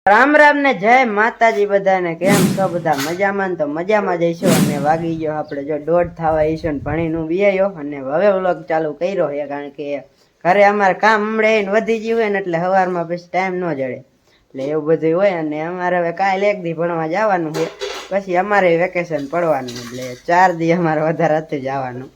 રામ રામ ને જય માતાજી બધાને. કેમ છો બધા? મજામાં? તો મજામાં જઈશું. અને વાગી ગયો આપણે જો 1:30 થવા ઈશું ને ભણીનું વિયાયો અને હવે વ્લોગ ચાલુ કર્યો છે. કારણ કે ઘરે અમારે કામ હમણે વધી ગયું હોય ને એટલે સવારમાં પછી ટાઈમ ન જડે એટલે એવું બધું હોય. અને અમારે હવે કાલે 1 દી ભણવા જવાનું છે, પછી અમારે વેકેશન પડવાનું એટલે 4 દી અમારે વધારે હતું જવાનું.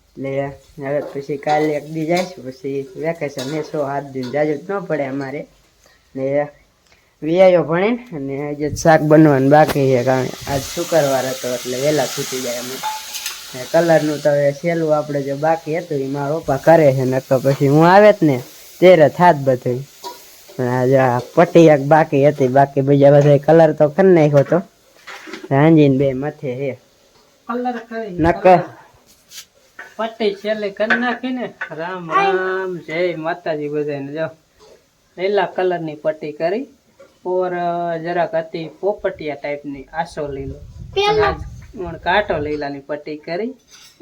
એટલે હવે પછી કાલે 1 દી જઈશું, પછી વેકેશન એ 6-7 દિન જાજુ ન પડે અમારે. ને વિયાયો ભણીને અને આજે શાક બનવાનું બાકી છે, કારણ આજ શુક્રવાર હતો એટલે વહેલા છૂટી જાય અમે. કલરનું તો હવે સહેલું આપણે જે બાકી હતું એ મારા પપ્પા કરે છે, ને તો પછી હું આવે જ ને ત્યારે થાત બધું. આજે પટ્ટી એક બાકી હતી, બાકી બીજા બધા કલર તો કરી નાખ્યો હતો. હાંજીને 2 મથે છે કલર કરી નક પટ્ટી છેલ્લે કરી નાખીને. રામ રામ જય માતાજી બધાને. જો લીલા કલરની પટ્ટી કરી ઓર જરાક હતી પોપટિયા ટાઈપની આસો લીલો, કાંટો લીલાની પટ્ટી કરી.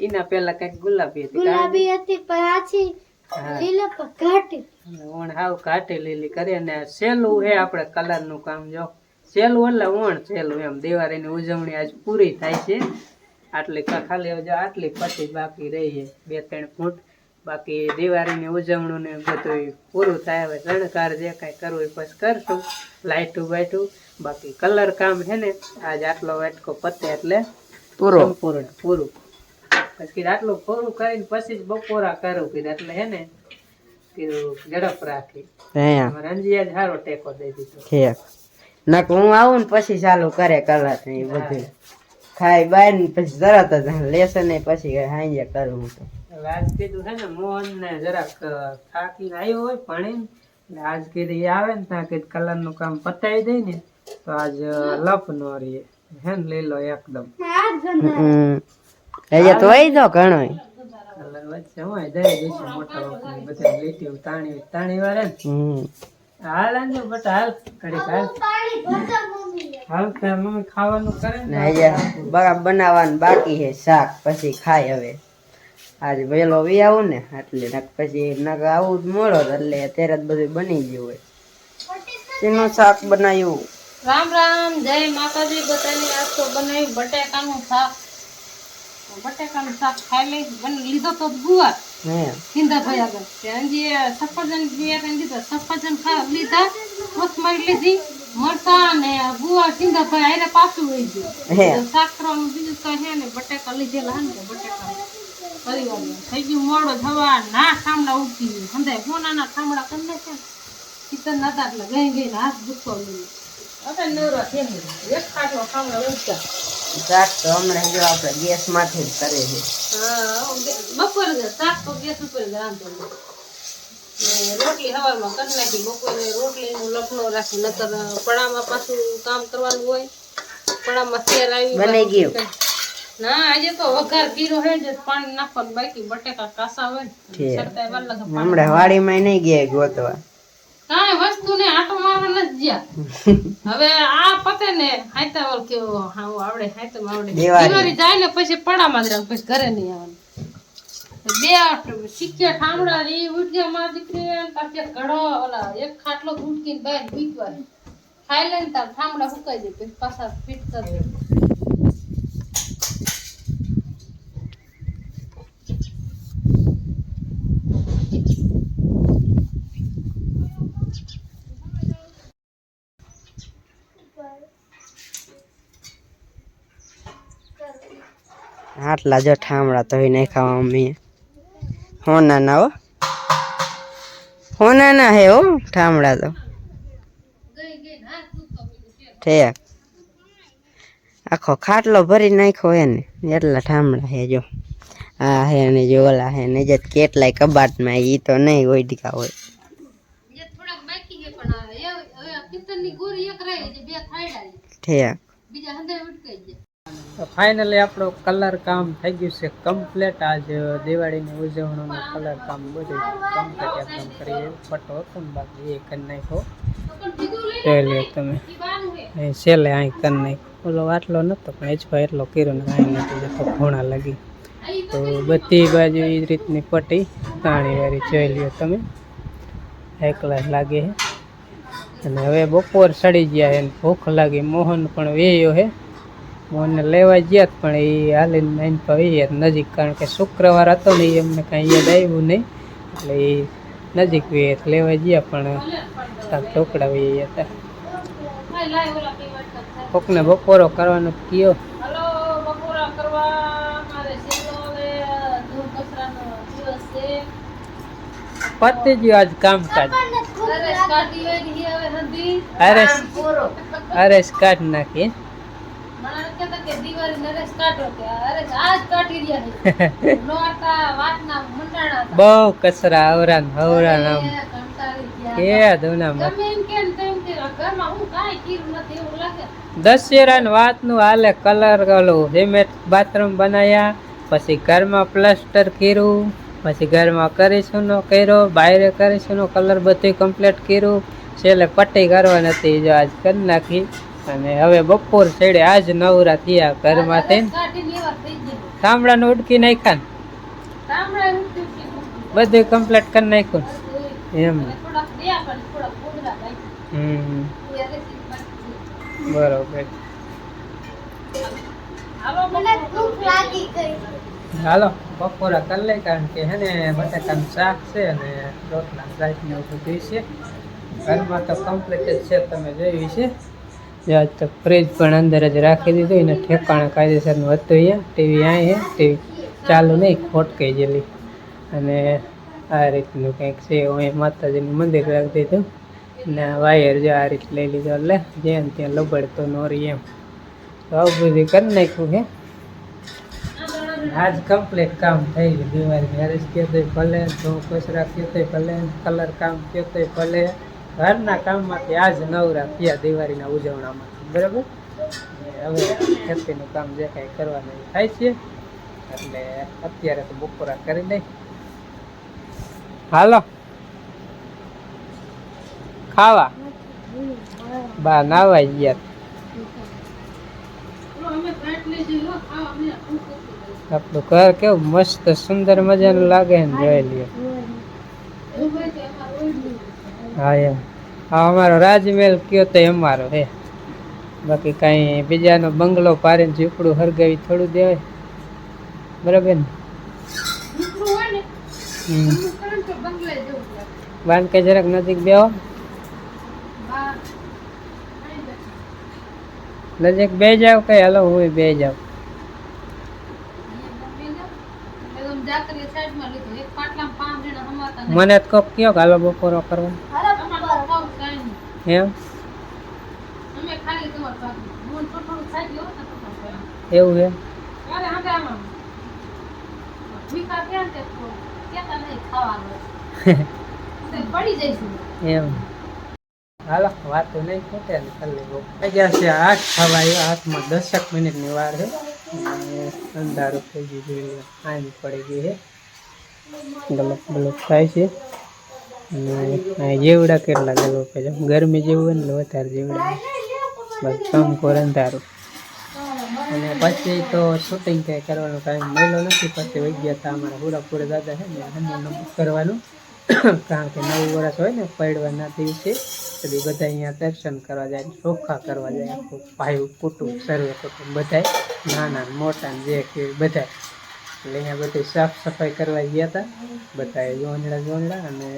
એના પેલા કઈક ગુલાબી હતી હાવ ઘાટી લીલી કરી. અને સહેલું હે આપણે કલર નું કામ. જો સહેલું એટલે ઓણ સહેલું એમ. દિવાળીની ઉજવણી આજ પૂરી થાય છે. આટલી ખાલી જો આટલી પટ્ટી બાકી રહી છે, 2-3 ફૂટ. બાકી દિવાળીની ઉજવણું ને બધું પૂરું થાય. હવે શણગાર જે કાંઈ કરવું એ પછી કરશું, લાઈટું બાઈટું. બાકી કલર કામ છે ને આજ આટલો વાટકો પતે એટલે સંપૂર્ણ પૂરું. પછી આટલું પૂરું કરીને પછી જ બપોરા કરું કીધું એટલે હે ને કીધું ઝડપ રાખી. રંજીયા જ સારો ટેકો દઈ દીધો. નક હું આવું ને પછી ચાલુ કરે કલર ને એ બધું ખાઈ બાય ને પછી તરત જ લેસન ને પછી હાંજે કરું. આજ કીધું છે ને મોહન ને જરાક થાકીને આવ્યો હોય ભણીને, આજ કીધું એ આવે ને ત્યાં કીધું કલર નું કામ પતાવી દઈ ને તો આજ લપ નો રહીએ હે ને લીલો એકદમ. તો હોય તો ઘણો કલર વચ્ચે હોય દઈ દઈશું મોટા વખત બધા લીટી તાણી વાળે ને. હાલ આંજો બટા હાલ ઘડીક હાલ મમ્મી ખાવાનું કરે ને બનાવવાનું બાકી છે શાક, પછી ખાય. હવે આજે વહેલો વી આવું ને એટલે પછી નક આવું મોડો એટલે અત્યારે જ બધું બની ગયું હોય. તેનું શાક બનાવ્યું. રામ રામ જય માતાજી બધાની. આજ તો બનાવ્યું બટેકાનું શાક. બટેકાનું શાક ખાઈ લઈ લીધો તો ગુવાર સિંધાભાઈ આગળ સફરજન લીધા, સફરજન લીધા, કોથમરી લીધી, મરચા ને ગુવાર સિંધાભાઈ આરે પાછું વહી ગયું. શાક કરવાનું બીજું કઈ હે ને બટેકા લીધેલા ને બટેકા પરિવાર થઈ ગયું મોડો થવા ના ઠામડા ઉઠી ગયું. સમજાય સોનાના ઠામડા કરી નાખ્યા કિચન નતા એટલે ગઈ ગઈ હાથ દુખવા મળ્યું. અત્યારે નવરા થઈ એક ખાટલો ઠામડા ઉઠતા શાક તો હમણાં જો આપણે ગેસ માંથી જ કરે છે. બપોરે શાક તો ગેસ ઉપર જ રાંધો. રોટલી સવારમાં કરી નાખી, બપોરે રોટલી નું લખનો રાખી. નતર પડામાં પાછું કામ કરવાનું હોય. પડામાં તેલ આવી બની ગયું ના. આજે તો વઘાર પીરો હે જ પાણી નાખવાનું બાકી. બટેકા કાસા હોય ને સરતા વાર લાગે. હમણાં વાડીમાં નહીં ગયા ગોતવા કાંઈ વસ્તુ ને આટો મારવા નથી ગયા. હવે આ પતે ને હાઈતાવલ કેવો આવડે હાઈતમ આવડે દિવાળી જાય ને પછી પડામાં જ રહે, પછી ઘરે નહીં આવવાનું. 2 શીખ્યા ઠામડા રી ઉઠ્યા મારી દીકરી પછી ઘડો ઓલા એક ખાટલો ઉઠકીને બહાર બીકવા ખાઈ લઈને તાર ઠામડા સુકાઈ દે પછી પાછા ફિટ કરી. આટલા જો ઠામડા તો નહીં ખાવા મમ્મી. હોના ના હો, હોના ના હે હો ઠામડા તો. ઠેક આખો ખાટલો ભરી નાખ્યો હે ને એટલા ઠામડા હે. જો આ હે ને જો ઓલા હે ને જે કેટલાય કબાટમાં ઈ તો નહીં હોય ટીકા હોય. ઠેક ફાઇનલી આપણો કલર કામ થઈ ગયું છે કમ્પ્લીટ. આજ દિવાળીની ઉજવણીનું કલર કામ બધું કમ્પ્લીટ એકદમ કરીએ. પટ્ટો હતો ને બાકી એ કરી નાખ્યો. જોઈ લો તમે એ છેલ્લે અહીં કરી નાખ્યો. ઓલો આટલો નહોતો પણ એચભાઈ એટલો કર્યો ને અહીં નથી જતો ઘોણા લાગી. તો બધી બાજુ એ રીતની પટ્ટી તાણી વાળી જોઈ લ્યો તમે. એકલા લાગે છે અને હવે બપોર સડી ગયા છે, ભૂખ લાગી. મોહન પણ વેયો છે, મોહનને લેવા ગયા પણ એ હાલીને નાઈન પર નજીક, કારણ કે શુક્રવાર હતો ને એ અમને કાંઈ યાદ આવ્યું નહીં, એટલે એ નજીક વે લેવા ગયા પણ ઢોકળા વે હતા. કોકને બપોરો કરવાનો કયો પતી ગયું આજ કામકાજ. અરેસ કાઢ નાખી. બહુ કચરા અવરા હવરા નામ કે દુના દશેરા વાત નું હાલે. કલર ગલું સિમેન્ટ બાથરૂમ બનાયા, પછી ઘરમાં પ્લાસ્ટર કર્યું, પછી ઘરમાં કરીશું નો કર્યો, બહાર કરીશું નો કલર બધું કમ્પ્લીટ કર્યું. છેલ્લે પટ્ટી કરવાની હતી, જો આજ કરી નાખી. અને હવે બપોર છેડે આજ નવરા થયા ઘરમાં થઈને. થાંભળાનું ઉડકી નાખ્યા, બધું કમ્પ્લીટ કરી નાખ્યું એમ. બરોબર. હાલો બપોરા કરી લે, કારણ કે હે ને બટાકાનું શાક છે અને રોટલા શાક ને એવું બધું છે. ઘરમાં તો કમ્પ્લીટ જ છે, તમે જોયું છે. આજ તો ફ્રીજ પણ અંદર જ રાખી દીધું, એને ઠેકાણા કાયદેસરનું હતું. અહીંયા ટીવી અહીં છે, ટીવી ચાલુ નહીં, ખોટકાઈ ગયેલી. અને આ રીતનું કંઈક છે, અહીંયા માતાજીનું મંદિર રાખી દીધું. ને વાયર જો આ રીતે લઈ લીધો, એટલે જ્યાં ત્યાં લબડતો નોરી એમ. તો આવું બધું કરી નાખ્યું છે. આજ કમ્પ્લીટ કામ થઈ ગયું. દિવાળી મેરેજ કયો તો ભલે, ધો કચરા કયો તો ભલે, કલર કામ કયો તો ભલે, ઘરના કામમાંથી આજ નવરા થયા દિવાળીના ઉજવણામાંથી. બરાબર. હવે ખેતીનું કામ જે કાંઈ કરવાનું એ થાય છે, એટલે અત્યારે તો બપોરા કરી દઈ. હાલો ખાવા. બા નાવાઈ ગયા. આપણું ઘર કેવું મસ્ત સુંદર મજાનું લાગે ને, જોઈ લ્યો. હા એમ. હા અમારો રાજમહેલ કયો તો અમારો હે, બાકી કાંઈ બીજાનો બંગલો પાડીને ઝૂંપડું હરગાવી થોડું દેવાય. બરાબર ને? બાન કે જરાક નજીક બેહો, નજીક બે જાવ. કઈ હાલો હું બે જાઉં. મને તો કોક કયો હાલો બપોરો કરવા એમ. એવું એમ. એમ હાલો વાતો નહીં ખોટે ને ખાલી બહુ ગયા છે. 8 થવા આવ્યા, હાથમાં 10 મિનિટની વાર છે. અંધારું થઈ ગયું, આની પડી ગઈ છે, ગલપ ગલપ થાય છે. અને જેવડા કેટલા ગલપ છે, ગરમી જેવું હોય ને વધારે જેવડા, બસ કામ કોર અંધારું. અને પછી તો શૂટિંગ કંઈ કરવાનો ટાઈમ મળ્યો નથી. પછી વહી ગયા હતા અમારા પૂરા દાદા છે ને હનુમાન કરવાનું, કારણ કે 9 વર્ષ હોય ને પડવાના દિવસે પછી બધા અહીંયા દર્શન કરવા જાય, ચોખ્ખા કરવા જાય. આખું ભાઈ કુટુંબ, સર્વે કુટુંબ બધા, નાના મોટા જે કે બધા. એટલે અહીંયા બધી સાફ સફાઈ કરવા ગયા હતા બધા, જોંજડા. અને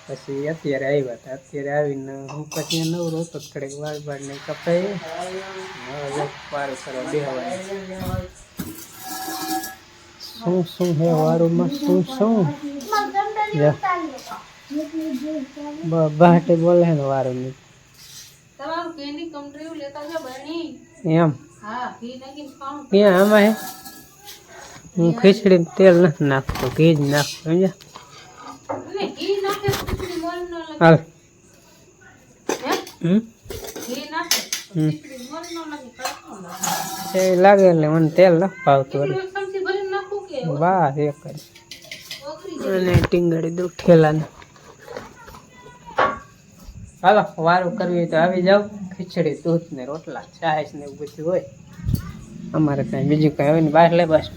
પછી અત્યારે આવ્યા હતા. અત્યારે આવીને હું પછી નવરો હતો, થોડીક વાળ ને કપાઈ. હવે વારું કરવા બેહવાય. શું હે વારુંમાં, શું બાટે બોલે ને વારું નહીં એમ. ક્યાં આમાં હે? હું ખીચડી તેલ નથી નાખતો, ઘી જ નાખતો. સમજ્યા? હાલ. એ લાગે એટલે મને તેલ નથી ભાવતું. વાહ એ કરી. અને ટીંગડી દઉં ઠેલાને. હાલો વારું કરવી હોય તો આવી જાવ. ખીચડી, દૂધ ને રોટલા, છાશ ને એવું બધું હોય. અમારે કાંઈ બીજું કાંઈ હોય ને બહાર લે બસ.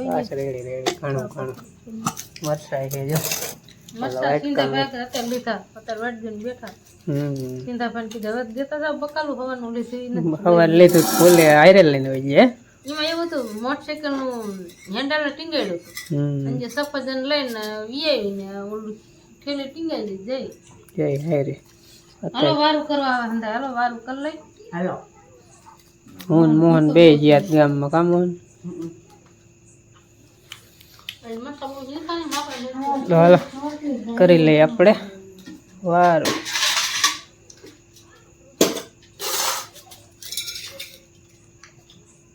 બસ રેડી ઘણું મરસાઈ ગઈ જો. મસ્ત સિંધાભાઈ અત્યારે લીધા અત્યારે વાટજીને બેઠા સિંધાભાઈ કીધું હવે દેતા જાવ બકાલું હવાનું લીધું સવાર લીધું ફૂલે હારે લઈને હોય છે એમાં એવું હતું મોટરસાઇકલ નું હેન્ડલ ટીંગાડ્યું હતું અને જે સફરજન લઈને વીઆવીને ઓલું ઠેલી ટીંગાઈ દીધી જઈ જય હારે હાલો વારું કરવા આવે હંધા હાલો વારું કરી લઈ હાલો હું ને મોહન બે ગયા ગામમાં કામ હોય મસ્ત લીધા ને તો હાલો કરી લઈએ આપણે વારું